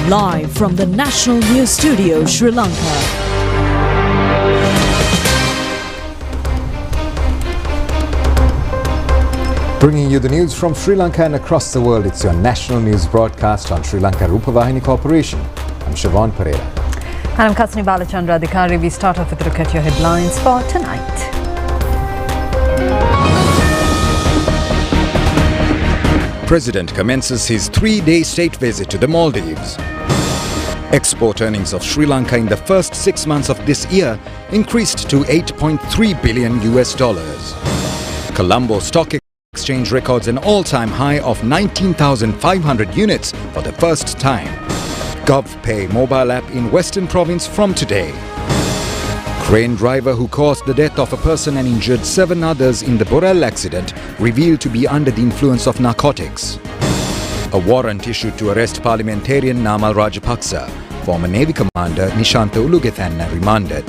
Live from the National News Studio, Sri Lanka. Bringing you the news from Sri Lanka and across the world, it's your national news broadcast on Sri Lanka Rupavahini Corporation. I'm Siobhan Pereira. And I'm Kasni Balachandra Adhikari. We start off with a look at your headlines for tonight. President commences his 3-day state visit to the Maldives. Export earnings of Sri Lanka in the first 6 months of this year increased to $8.3 billion. Columbo Stock Exchange records an all-time high of 19,500 units for the first time. GVPay mobile app in Western Province from today. Crane driver who caused the death of a person and injured 7 others in the Borel accident revealed to be under the influence of narcotics. A warrant issued to arrest parliamentarian Namal Rajapaka. Former Navy Commander Nishantha Ulugethanna remanded.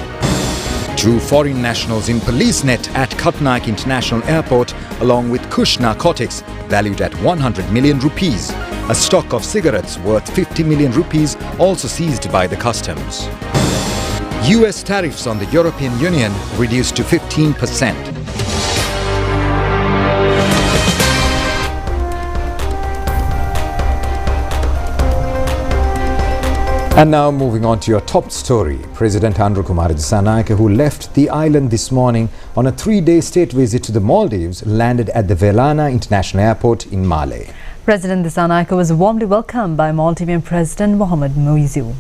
2 foreign nationals in police net at Katnaik International Airport along with Kush narcotics valued at 100 million rupees. A stock of cigarettes worth 50 million rupees also seized by the customs. US tariffs on the European Union reduced to 15%. And now moving on to your top story. President Andrukumar Dissanayake, who left the island this morning on a 3-day state visit to the Maldives, landed at the Velana International Airport in Male. President Dissanayake was warmly welcomed by Maldivian President Mohamed Muizzu.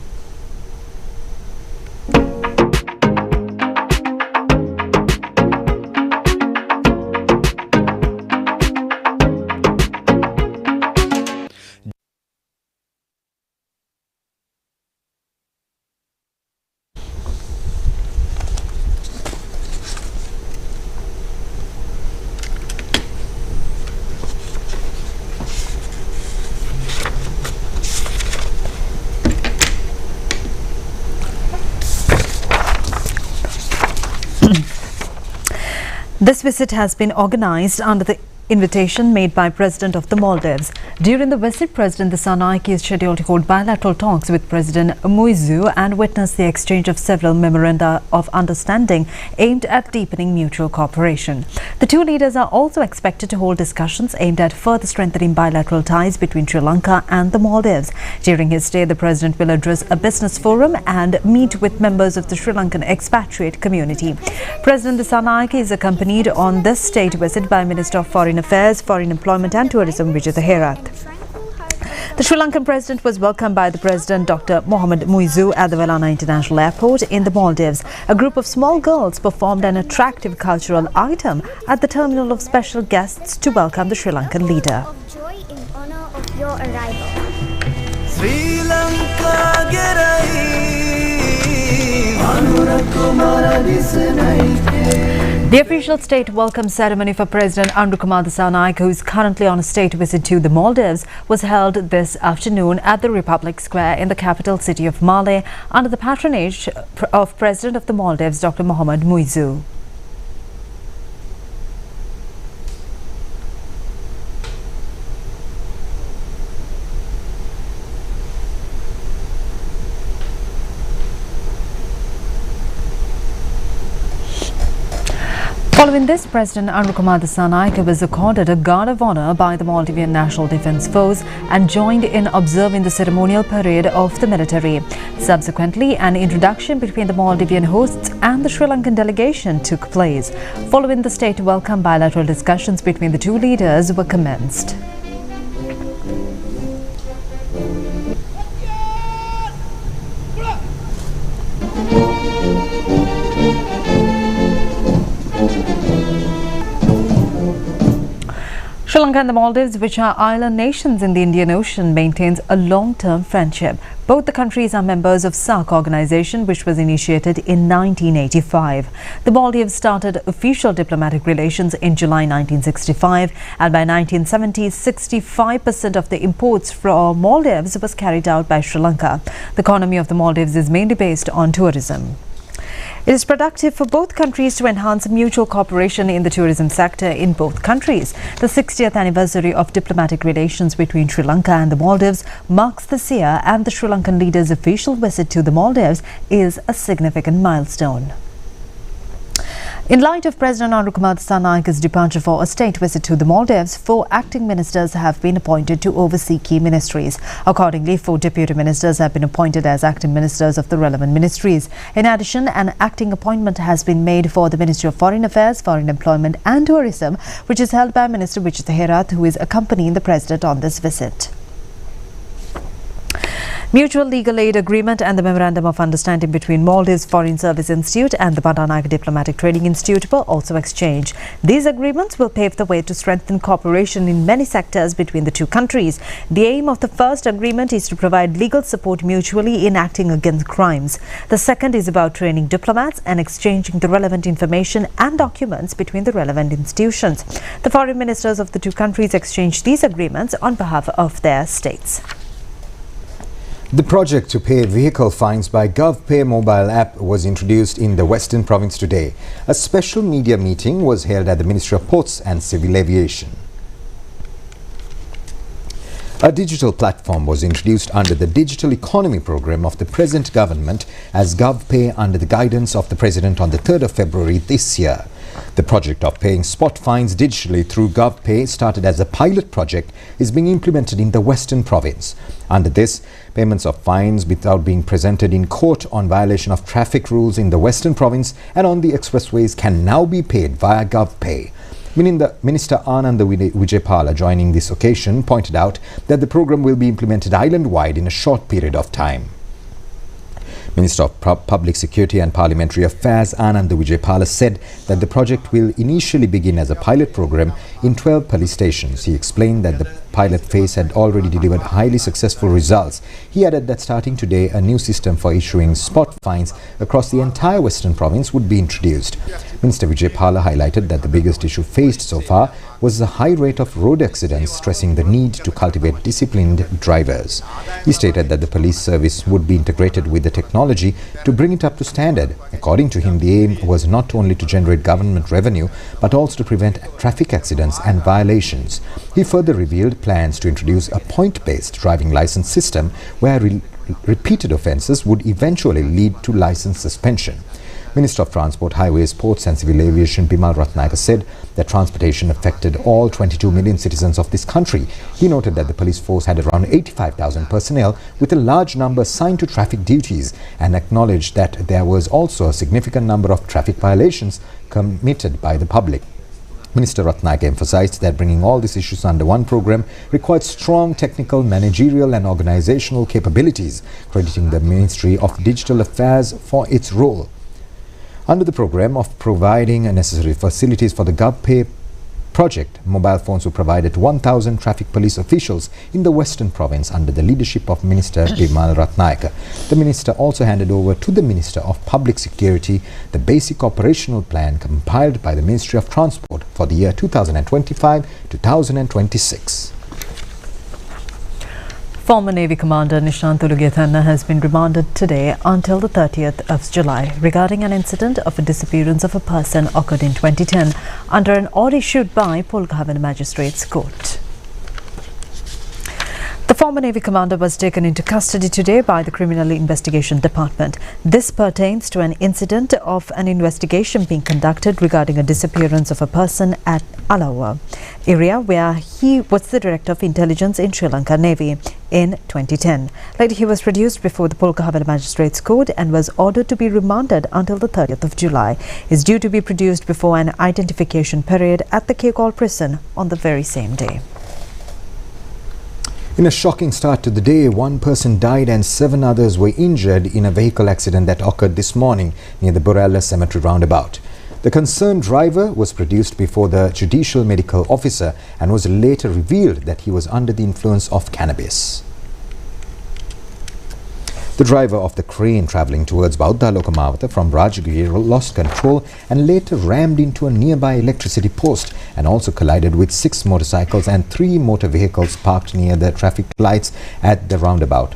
This visit has been organized under the invitation made by President of the Maldives. During the visit, President Dissanayake is scheduled to hold bilateral talks with President Muizzu and witness the exchange of several memoranda of understanding aimed at deepening mutual cooperation. The 2 leaders are also expected to hold discussions aimed at further strengthening bilateral ties between Sri Lanka and the Maldives. During his stay, the President will address a business forum and meet with members of the Sri Lankan expatriate community. President Dissanayake is accompanied on this state visit by Minister of Foreign Affairs, Foreign Employment and Tourism Vijay Therath. The Sri Lankan President was welcomed by the President Dr. Mohamed Muizzu at the Velana International Airport in the Maldives. A group of small girls performed an attractive cultural item at the terminal of special guests to welcome the Sri Lankan leader. Joy in honor of your arrival. Sri Lanka The official state welcome ceremony for President Andrukumar Dissanayake, who is currently on a state visit to the Maldives, was held this afternoon at the Republic Square in the capital city of Male under the patronage of President of the Maldives, Dr. Mohamed Muizzu. Following this, President Andrukumar Dissanayake was accorded a Guard of Honor by the Maldivian National Defence Force and joined in observing the ceremonial parade of the military. Subsequently, an introduction between the Maldivian hosts and the Sri Lankan delegation took place. Following the state welcome, bilateral discussions between the 2 leaders were commenced. Sri Lanka and the Maldives, which are island nations in the Indian Ocean, maintains a long-term friendship. Both the countries are members of SAARC organization, which was initiated in 1985. The Maldives started official diplomatic relations in July 1965, and by 1970, 65% of the imports from Maldives was carried out by Sri Lanka. The economy of the Maldives is mainly based on tourism. It is productive for both countries to enhance mutual cooperation in the tourism sector in both countries. The 60th anniversary of diplomatic relations between Sri Lanka and the Maldives marks this year, and the Sri Lankan leader's official visit to the Maldives is a significant milestone. In light of President Andrew Dissanayike's departure for a state visit to the Maldives, 4 acting ministers have been appointed to oversee key ministries. Accordingly, 4 deputy ministers have been appointed as acting ministers of the relevant ministries. In addition, an acting appointment has been made for the Ministry of Foreign Affairs, Foreign Employment and Tourism, which is held by Minister Vijitha Herath, who is accompanying the President on this visit. Mutual legal aid agreement and the memorandum of understanding between Maldives Foreign Service Institute and the Bandaranaike Diplomatic Training Institute were also exchanged. These agreements will pave the way to strengthen cooperation in many sectors between the two countries. The aim of the first agreement is to provide legal support mutually in acting against crimes. The second is about training diplomats and exchanging the relevant information and documents between the relevant institutions. The foreign ministers of the two countries exchanged these agreements on behalf of their states. The project to pay vehicle fines by GovPay mobile app was introduced in the Western Province today. A special media meeting was held at the Ministry of Ports and Civil Aviation. A digital platform was introduced under the Digital Economy Program of the present government as GovPay under the guidance of the President on the 3rd of February this year. The project of paying spot fines digitally through GovPay, started as a pilot project, is being implemented in the Western Province. Under this, payments of fines without being presented in court on violation of traffic rules in the Western Province and on the expressways can now be paid via GovPay. Minister Ananda Vijaypala, joining this occasion, pointed out that the program will be implemented island-wide in a short period of time. Minister of Public Security and Parliamentary Affairs Ananda Vijaypala said that the project will initially begin as a pilot program in 12 police stations. He explained that the pilot phase had already delivered highly successful results. He added that starting today, a new system for issuing spot fines across the entire Western Province would be introduced. Minister Vijaypala highlighted that the biggest issue faced so far was the high rate of road accidents, stressing the need to cultivate disciplined drivers. He stated that the police service would be integrated with the technology to bring it up to standard. According to him, the aim was not only to generate government revenue, but also to prevent traffic accidents and violations. He further revealed plans to introduce a point-based driving license system where repeated offences would eventually lead to license suspension. Minister of Transport, Highways, Ports and Civil Aviation Namal Rajapaka said that transportation affected all 22 million citizens of this country. He noted that the police force had around 85,000 personnel with a large number assigned to traffic duties, and acknowledged that there was also a significant number of traffic violations committed by the public. Minister Ratnayake emphasized that bringing all these issues under one program required strong technical, managerial and organizational capabilities, crediting the Ministry of Digital Affairs for its role. Under the program of providing necessary facilities for the GovPay project, mobile phones were provided to 1,000 traffic police officials in the Western Province under the leadership of Minister Namal Rajapaka. The minister also handed over to the Minister of Public Security the basic operational plan compiled by the Ministry of Transport for the year 2025-2026. Former Navy Commander Nishant Ulugethanna has been remanded today until the 30th of July regarding an incident of a disappearance of a person occurred in 2010 under an order issued by Polghavan Magistrates Court. The former Navy commander was taken into custody today by the Criminal Investigation Department. This pertains to an incident of an investigation being conducted regarding a disappearance of a person at Alawa area where he was the Director of Intelligence in Sri Lanka Navy in 2010. Later, he was produced before the Polghavan Magistrates Court and was ordered to be remanded until the 30th of July. He is due to be produced before an identification period at the Kekol prison on the very same day. In a shocking start to the day, one person died and 7 others were injured in a vehicle accident that occurred this morning near the Borella Cemetery roundabout. The concerned driver was produced before the judicial medical officer and was later revealed that he was under the influence of cannabis. The driver of the crane travelling towards Bauddha Lokamavata from Rajagiri lost control and later rammed into a nearby electricity post and also collided with 6 motorcycles and 3 motor vehicles parked near the traffic lights at the roundabout.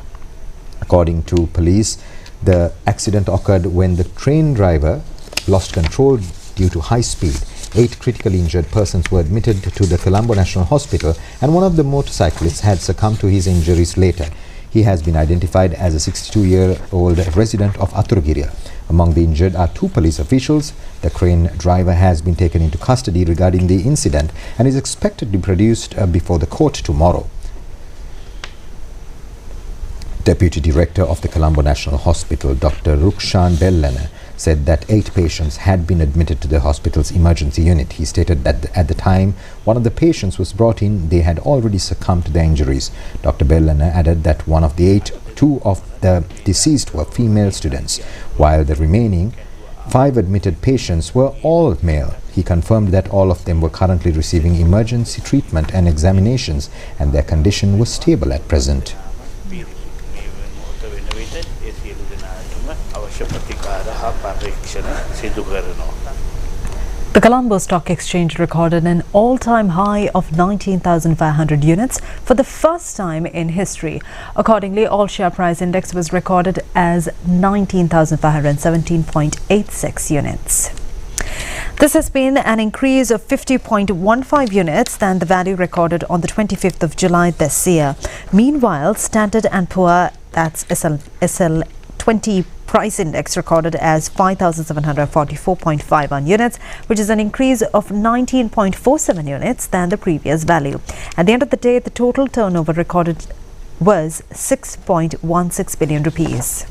According to police, The accident occurred when the train driver lost control due to high speed. 8 critically injured persons were admitted to the Columbo National Hospital, and one of the motorcyclists had succumbed to his injuries later. He has been identified as a 62-year-old resident of Aturgiria. Among the injured are 2 police officials. The crane driver has been taken into custody regarding the incident and is expected to be produced before the court tomorrow. Deputy Director of the Columbo National Hospital, Dr. Rukshan Bellana, said that 8 patients had been admitted to the hospital's emergency unit. He stated that at the time one of the patients was brought in, they had already succumbed to their injuries. Dr. Bellana added that one of the 8, 2 of the deceased were female students, while the remaining 5 admitted patients were all male. He confirmed that all of them were currently receiving emergency treatment and examinations, and their condition was stable at present. The Colombo Stock Exchange recorded an all-time high of 19,500 units for the first time in history. Accordingly, all share price index was recorded as 19,517.86 units. This has been an increase of 50.15 units than the value recorded on the 25th of July this year. Meanwhile, Standard & Poor, that's SL20 price index, recorded as 5,744.51 units, which is an increase of 19.47 units than the previous value. At the end of the day, the total turnover recorded was 6.16 billion rupees.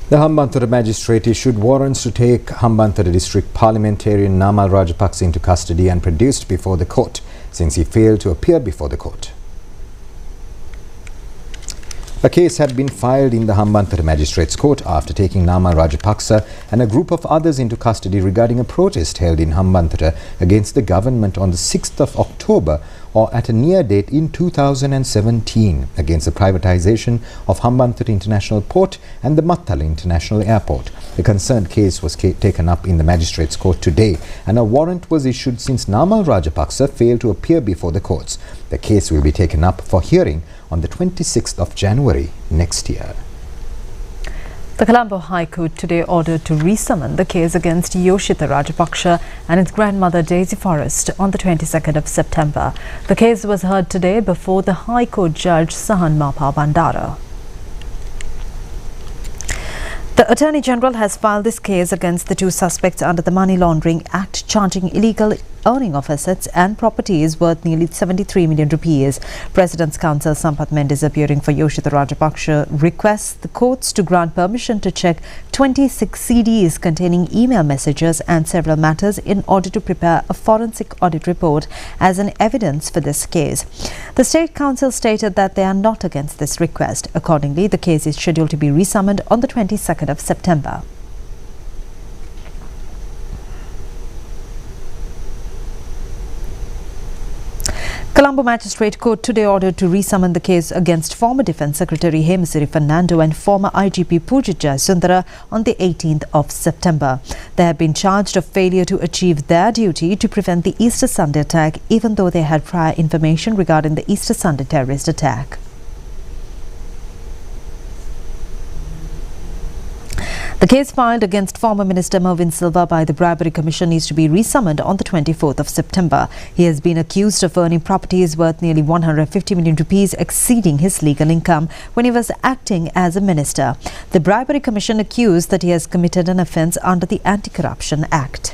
The Hambantota magistrate issued warrants to take Hambantota district parliamentarian Namal Rajapaka into custody and produced before the court, since he failed to appear before the court. A case had been filed in the Hambantota Magistrates Court after taking Namal Rajapaka and a group of others into custody regarding a protest held in Hambantota against the government on the 6th of October, or at a near date in 2017, against the privatization of Hambantota International Port and the Mattala International Airport. The concerned case was taken up in the Magistrates Court today, and a warrant was issued since Namal Rajapaka failed to appear before the courts. The case will be taken up for hearing on the 26th of January next year. The Colombo High Court today ordered to resummon the case against Yoshitha Rajapaksa and his grandmother Daisy Forrest on the 22nd of September. The case was heard today before the High Court Judge Sahan Mapa Bandara. The Attorney General has filed this case against the 2 suspects under the Money Laundering Act, charging illegal earning of assets and properties worth nearly 73 million rupees. President's counsel Sampath Mendes, appearing for Yoshitha Rajapaksa, requests the courts to grant permission to check 26 CDs containing email messages and several matters in order to prepare a forensic audit report as an evidence for this case. The State Council stated that they are not against this request. Accordingly, the case is scheduled to be resummoned on the 22nd of September. Colombo Magistrate Court today ordered to resummon the case against former Defence Secretary Hemasiri Fernando and former IGP Pujit Sundara on the 18th of September. They have been charged of failure to achieve their duty to prevent the Easter Sunday attack, even though they had prior information regarding the Easter Sunday terrorist attack. The case filed against former Minister Mervyn Silva by the Bribery Commission is to be resummoned on the 24th of September. He has been accused of earning properties worth nearly 150 million rupees, exceeding his legal income when he was acting as a minister. The Bribery Commission accused that he has committed an offence under the Anti-Corruption Act.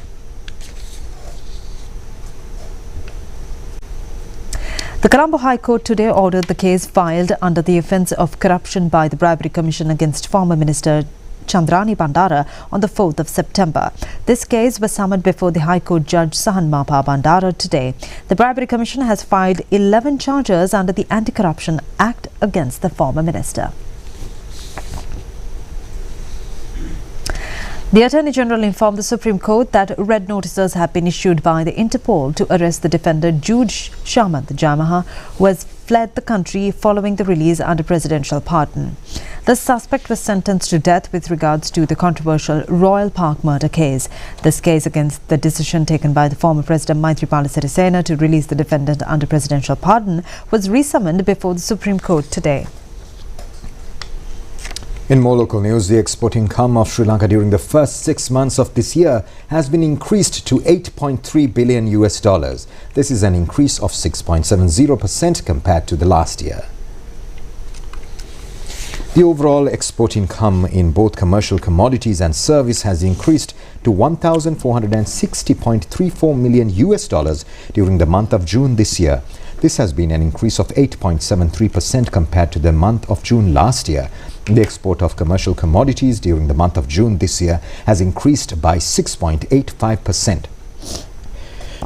The Colombo High Court today ordered the case filed under the offence of corruption by the Bribery Commission against former Minister Chandrani Bandara on the 4th of September. This case was summoned before the High Court Judge Sahan Mapa Bandara today. The Bribery Commission has filed 11 charges under the Anti-Corruption Act against the former minister. The Attorney General informed the Supreme Court that red notices have been issued by the Interpol to arrest the defender Jude Shamant Jamaha, who has fled the country following the release under presidential pardon. The suspect was sentenced to death with regards to the controversial Royal Park murder case. This case against the decision taken by the former President Maithripala Sirisena to release the defendant under presidential pardon was resummoned before the Supreme Court today. In more local news, the export income of Sri Lanka during the first 6 months of this year has been increased to $8.3 billion US dollars. This is an increase of 6.70% compared to the last year. The overall export income in both commercial commodities and service has increased to $1,460.34 million US dollars during the month of June this year. This has been an increase of 8.73% compared to the month of June last year. The export of commercial commodities during the month of June this year has increased by 6.85%.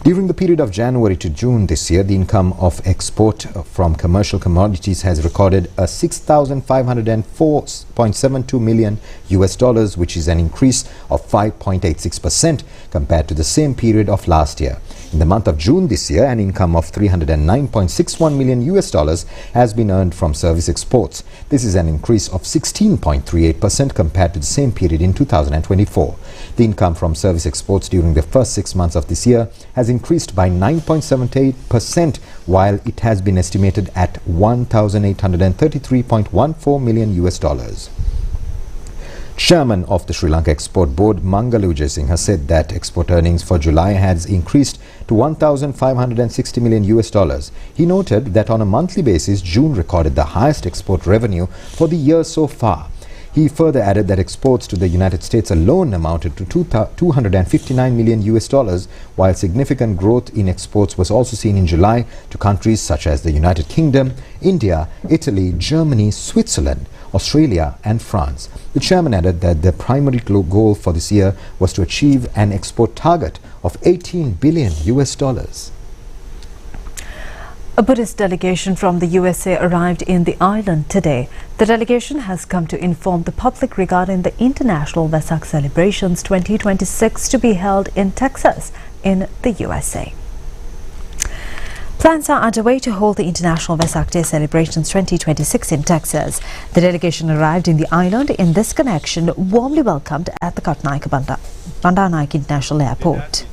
During the period of January to June this year, the income of export from commercial commodities has recorded a $6,504.72 million US dollars, which is an increase of 5.86% compared to the same period of last year. In the month of June this year, an income of $309.61 million US dollars has been earned from service exports. This is an increase of 16.38% compared to the same period in 2024. The income from service exports during the first 6 months of this year has increased by 9.78%, while it has been estimated at $1,833.14 million US dollars. Chairman of the Sri Lanka Export Board, Mangalu Jayasinghe, said that export earnings for July has increased to $1,560 million US dollars. He noted that on a monthly basis, June recorded the highest export revenue for the year so far. He further added that exports to the United States alone amounted to $259 million US dollars, while significant growth in exports was also seen in July to countries such as the United Kingdom, India, Italy, Germany, Switzerland, Australia and France. The chairman added that the primary goal for this year was to achieve an export target of $18 billion US dollars. A Buddhist delegation from the USA arrived in the island today. The delegation has come to inform the public regarding the International Vessak Celebrations 2026 to be held in Texas in the USA. Plans are underway to hold the International Vessak Day Celebrations 2026 in Texas. The delegation arrived in the island in this connection, warmly welcomed at the Bandaranaike International Airport.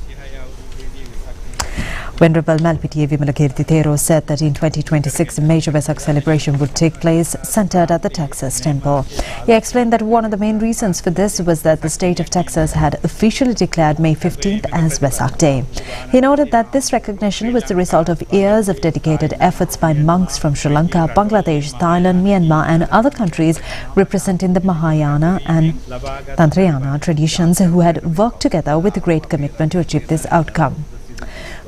Venerable Malpitiya Vimalakirti Thero said that in 2026 a major Vessak celebration would take place centered at the Texas temple. He explained that one of the main reasons for this was that the state of Texas had officially declared May 15th as Vessak Day. He noted that this recognition was the result of years of dedicated efforts by monks from Sri Lanka, Bangladesh, Thailand, Myanmar and other countries representing the Mahayana and Tantrayana traditions who had worked together with great commitment to achieve this outcome.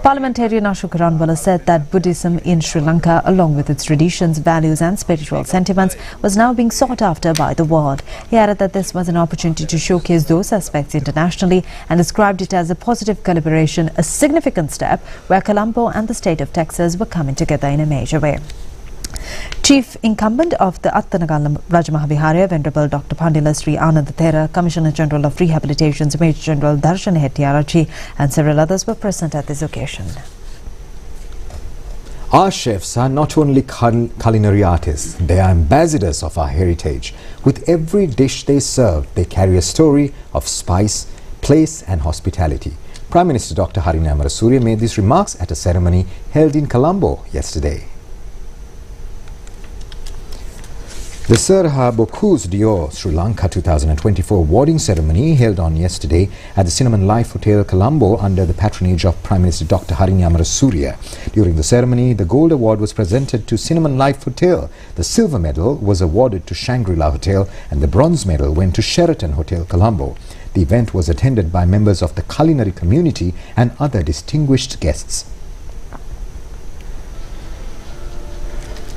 Parliamentarian Ashok Ranwala said that Buddhism in Sri Lanka, along with its traditions, values and spiritual sentiments, was now being sought after by the world. He added that this was an opportunity to showcase those aspects internationally and described it as a positive collaboration, a significant step where Columbo and the state of Texas were coming together in a major way. Chief incumbent of the Namal Rajapaka, Venerable Dr. Pandila Sri Ananda Thera, Commissioner General of Rehabilitations, Major General Darshan Hettiarachi and several others were present at this occasion. Our chefs are not only culinary artists, they are ambassadors of our heritage. With every dish they serve, they carry a story of spice, place and hospitality. Prime Minister Dr. Harini Amarasuriya made these remarks at a ceremony held in Columbo yesterday. The Sirha Bokuz Dior Sri Lanka 2024 awarding ceremony held on yesterday at the Cinnamon Life Hotel Columbo under the patronage of Prime Minister Dr. Harini Amarasuriya. During the ceremony, the Gold Award was presented to Cinnamon Life Hotel, the Silver Medal was awarded to Shangri-La Hotel and the Bronze Medal went to Sheraton Hotel Columbo. The event was attended by members of the culinary community and other distinguished guests.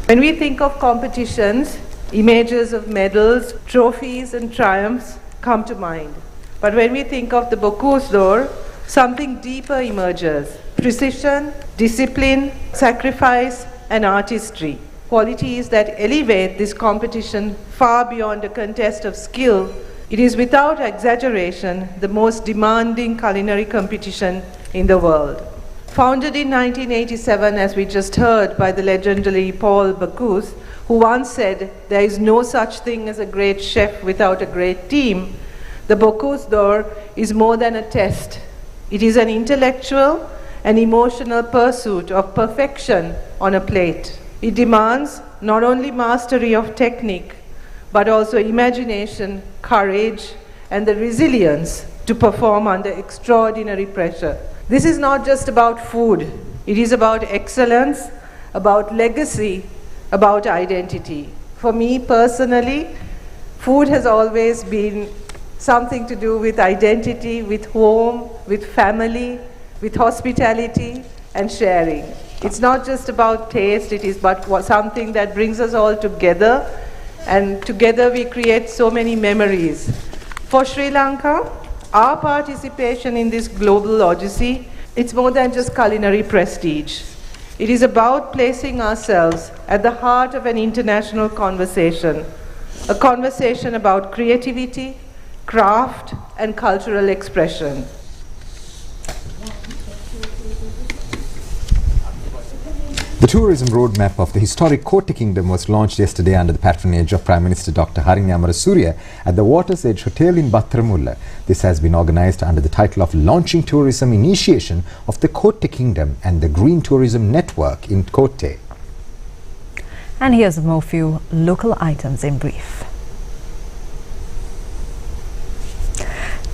When we think of competitions, images of medals, trophies and triumphs come to mind. But when we think of the Bokuz Dior, something deeper emerges. Precision, discipline, sacrifice and artistry. Qualities that elevate this competition far beyond a contest of skill. It is without exaggeration the most demanding culinary competition in the world. Founded in 1987, as we just heard, by the legendary Paul Bocuse, who once said, "There is no such thing as a great chef without a great team," the Bokuz Dior is more than a test. It is an intellectual and emotional pursuit of perfection on a plate. It demands not only mastery of technique, but also imagination, courage, and the resilience to perform under extraordinary pressure. This is not just about food. It is about excellence, about legacy, about identity. For me personally, food has always been something to do with identity, with home, with family, with hospitality and sharing. It's not just about taste, it is but something that brings us all together, and together we create so many memories. For Sri Lanka, our participation in this global odyssey, it's more than just culinary prestige. It is about placing ourselves at the heart of an international conversation, a conversation about creativity, craft, and cultural expression. The tourism roadmap of the historic Kotte Kingdom was launched yesterday under the patronage of Prime Minister Dr. Harini Amarasuriya at the Water's Edge Hotel in Battaramulla. This has been organized under the title of Launching Tourism Initiation of the Kotte Kingdom and the Green Tourism Network in Kotte. And here's a more few local items in brief.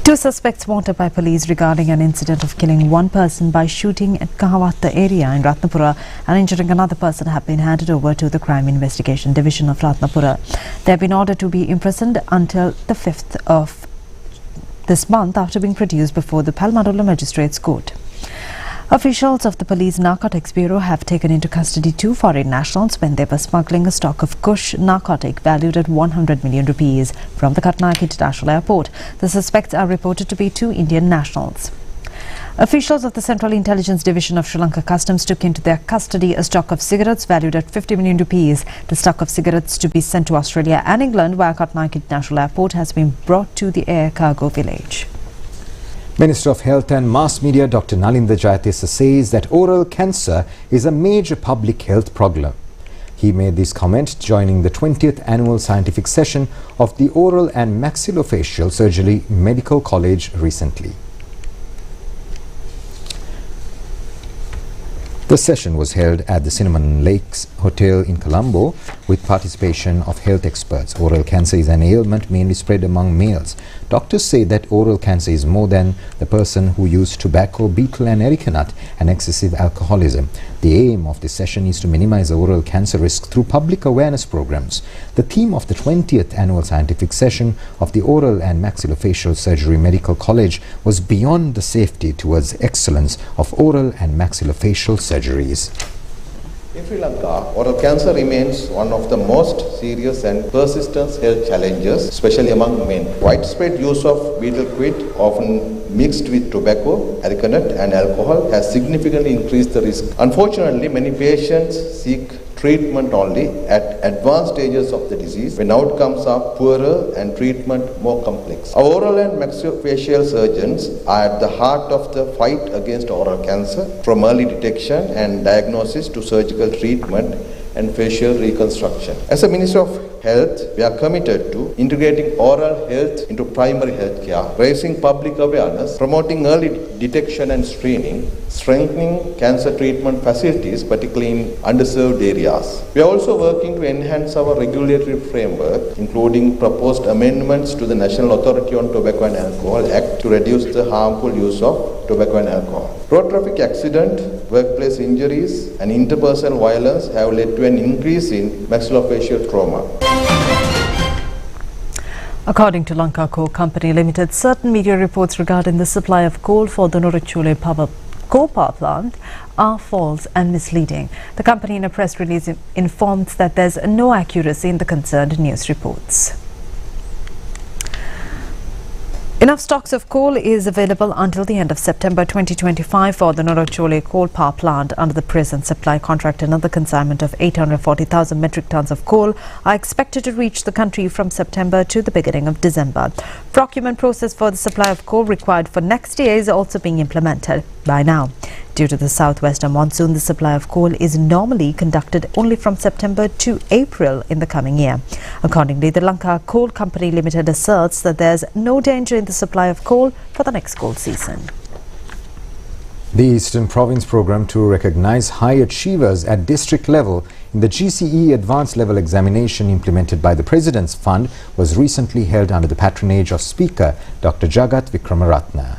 2 suspects wanted by police regarding an incident of killing one person by shooting at Kahavatta area in Ratnapura and injuring another person have been handed over to the Crime Investigation Division of Ratnapura. They have been ordered to be imprisoned until the 5th of this month after being produced before the Palmadola Magistrates Court. Officials of the Police Narcotics Bureau have taken into custody 2 foreign nationals when they were smuggling a stock of Kush narcotic valued at 100 million rupees from the Katnayak International Airport. The suspects are reported to be 2 Indian nationals. Officials of the Central Intelligence Division of Sri Lanka Customs took into their custody a stock of cigarettes valued at 50 million rupees. The stock of cigarettes to be sent to Australia and England via Katnayak International Airport has been brought to the air cargo village. Minister of Health and Mass Media Dr. Nalinda Jayatissa says that oral cancer is a major public health problem. He made these comments joining the 20th annual scientific session of the Oral and Maxillofacial Surgery Medical College recently. The session was held at the Cinnamon Lakes Hotel in Columbo with participation of health experts. Oral cancer is an ailment mainly spread among males. Doctors say that oral cancer is more than the person who used tobacco, betel and areca nut and excessive alcoholism. The aim of this session is to minimize oral cancer risk through public awareness programs. The theme of the 20th annual scientific session of the Oral and Maxillofacial Surgery Medical College was beyond the safety towards excellence of oral and maxillofacial surgeries. In Sri Lanka, oral cancer remains one of the most serious and persistent health challenges, especially among men. Widespread use of betel quid, often mixed with tobacco, areca nut and alcohol, has significantly increased the risk. Unfortunately, many patients seek treatment only at advanced stages of the disease when outcomes are poorer and treatment more complex. Our oral and maxillofacial surgeons are at the heart of the fight against oral cancer, from early detection and diagnosis to surgical treatment and facial reconstruction. As a Minister of Health, we are committed to integrating oral health into primary health care, raising public awareness, promoting early detection and screening, strengthening cancer treatment facilities, particularly in underserved areas. We are also working to enhance our regulatory framework, including proposed amendments to the National Authority on Tobacco and Alcohol Act to reduce the harmful use of tobacco and alcohol. Road traffic accident, workplace injuries and interpersonal violence have led to an increase in maxillofacial trauma. According to Lanka Coal Company Limited, certain media reports regarding the supply of coal for the Norachule coal power plant are false and misleading. The company in a press release informs that there's no accuracy in the concerned news reports. Enough stocks of coal is available until the end of September 2025 for the Norachole coal power plant under the present supply contract. Another consignment of 840,000 metric tons of coal are expected to reach the country from September to the beginning of December. Procurement process for the supply of coal required for next year is also being implemented by now. Due to the southwestern monsoon, the supply of coal is normally conducted only from September to April in the coming year. Accordingly, the Lanka Coal Company Limited asserts that there's no danger in the supply of coal for the next coal season. The Eastern Province program to recognize high achievers at district level in the GCE Advanced Level Examination implemented by the President's Fund was recently held under the patronage of Speaker Dr. Jagat Vikramaratne.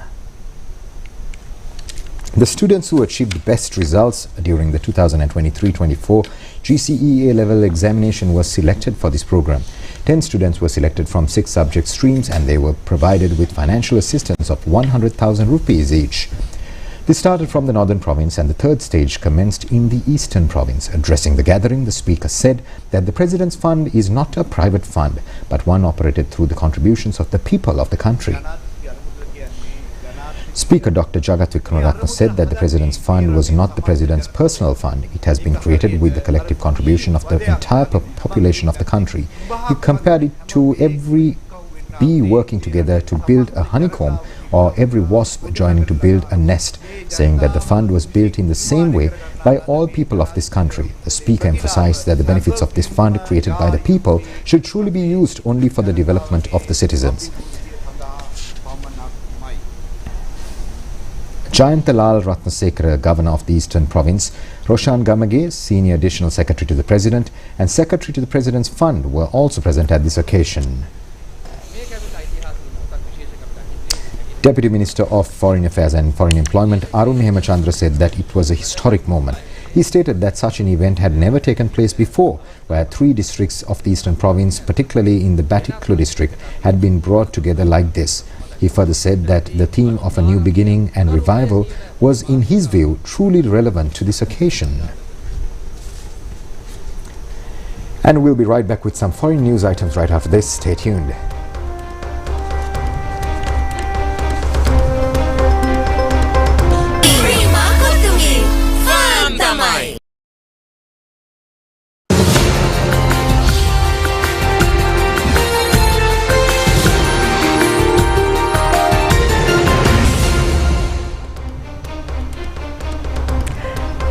The students who achieved the best results during the 2023-24 GCE A-level examination was selected for this program. 10 students were selected from 6 subject streams and they were provided with financial assistance of 100,000 rupees each. This started from the Northern Province and the third stage commenced in the Eastern Province. Addressing the gathering, the Speaker said that the President's Fund is not a private fund, but one operated through the contributions of the people of the country. Speaker Dr. Jagat Vikramaratne said that the President's Fund was not the President's personal fund. It has been created with the collective contribution of the entire population of the country. He compared it to every bee working together to build a honeycomb or every wasp joining to build a nest, saying that the fund was built in the same way by all people of this country. The Speaker emphasized that the benefits of this fund created by the people should truly be used only for the development of the citizens. Jayantalal Ratnasekara, Governor of the Eastern Province, Roshan Gamage, Senior Additional Secretary to the President and Secretary to the President's Fund were also present at this occasion. Deputy Minister of Foreign Affairs and Foreign Employment Arun Hemachandra said that it was a historic moment. He stated that such an event had never taken place before, where 3 districts of the Eastern Province, particularly in the Batiklu district, had been brought together like this. He further said that the theme of a new beginning and revival was, in his view, truly relevant to this occasion. And we'll be right back with some foreign news items right after this. Stay tuned.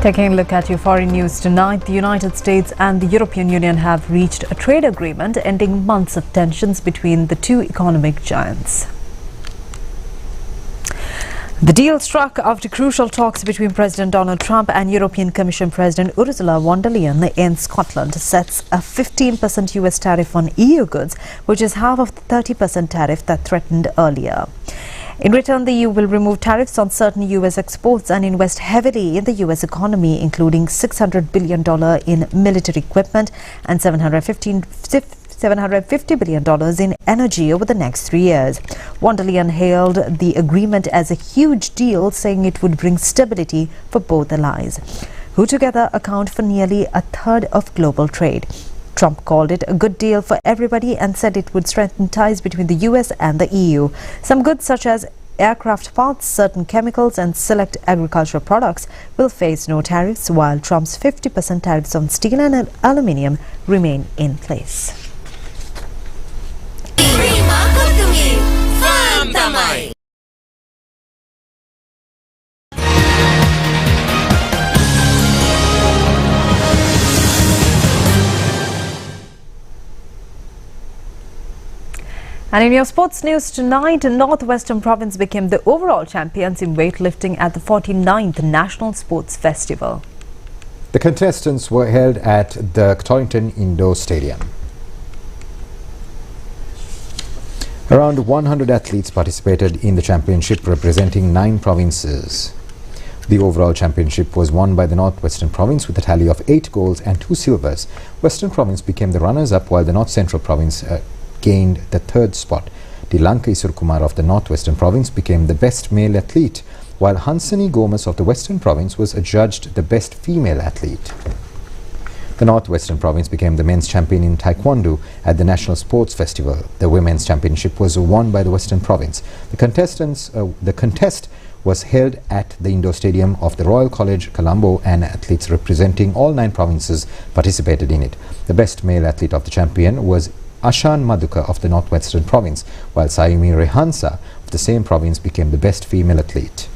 Taking a look at your foreign news tonight, the United States and the European Union have reached a trade agreement ending months of tensions between the two economic giants. The deal struck after crucial talks between President Donald Trump and European Commission President Ursula von der Leyen in Scotland sets a 15% US tariff on EU goods, which is half of the 30% tariff that threatened earlier. In return, the EU will remove tariffs on certain US exports and invest heavily in the US economy, including $600 billion in military equipment and $750 billion in energy over the next 3 years. Von der Leyen hailed the agreement as a huge deal, saying it would bring stability for both allies, who together account for nearly a third of global trade. Trump called it a good deal for everybody and said it would strengthen ties between the US and the EU. Some goods such as aircraft parts, certain chemicals and select agricultural products will face no tariffs, while Trump's 50% tariffs on steel and aluminium remain in place. And in your sports news tonight, Northwestern Province became the overall champions in weightlifting at the 49th National Sports Festival. The contestants were held at the Torrington Indoor Stadium. Around 100 athletes participated in the championship, representing 9 provinces. The overall championship was won by the Northwestern Province with a tally of 8 golds and 2 silvers. Western Province became the runners-up, while the North Central Province gained the 3rd spot. Dilanka Isurkumar of the Northwestern Province became the best male athlete, while Hansani Gomez of the Western Province was adjudged the best female athlete. The Northwestern Province became the men's champion in Taekwondo at the National Sports Festival. The women's championship was won by the Western Province. The contest was held at the indoor stadium of the Royal College, Colombo, and athletes representing all 9 provinces participated in it. The best male athlete of the champion was Ashan Madhuka of the Northwestern Province, while Saimi Rehansa of the same province became the best female athlete.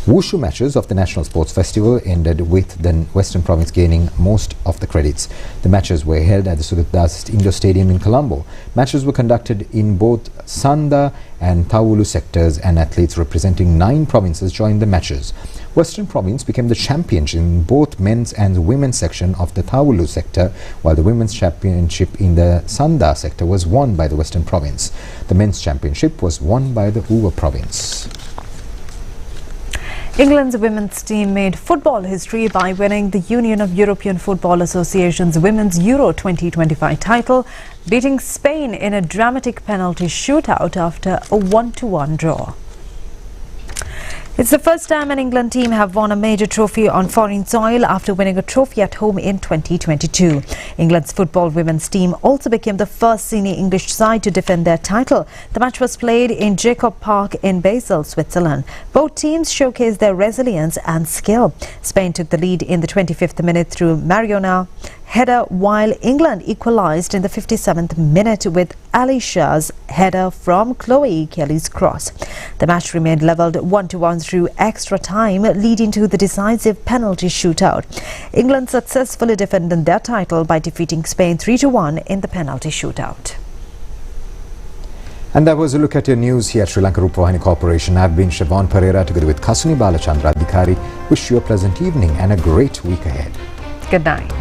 Wushu matches of the National Sports Festival ended with the Western Province gaining most of the credits. The matches were held at the Sudat Indoor Stadium in Columbo. Matches were conducted in both Sanda and Thawulu sectors, and athletes representing 9 provinces joined the matches. Western Province became the champions in both men's and women's section of the Thawulu sector, while the women's championship in the Sanda sector was won by the Western Province. The men's championship was won by the Uva Province. England's women's team made football history by winning the Union of European Football Association's Women's Euro 2025 title, beating Spain in a dramatic penalty shootout after a 1-1 draw. It's the first time an England team have won a major trophy on foreign soil after winning a trophy at home in 2022. England's football women's team also became the first senior English side to defend their title. The match was played in Jacob Park in Basel, Switzerland. Both teams showcased their resilience and skill. Spain took the lead in the 25th minute through Mariona header, while England equalised in the 57th minute with Alicia's header from Chloe Kelly's cross. The match remained levelled 1-1 through extra time, leading to the decisive penalty shootout. England successfully defended their title by defeating Spain 3-1 in the penalty shootout. And that was a look at your news here at Sri Lanka Rupavahini Corporation. I've been Siobhan Pereira together with Kasuni Balachandra Adhikari. Wish you a pleasant evening and a great week ahead. Good night.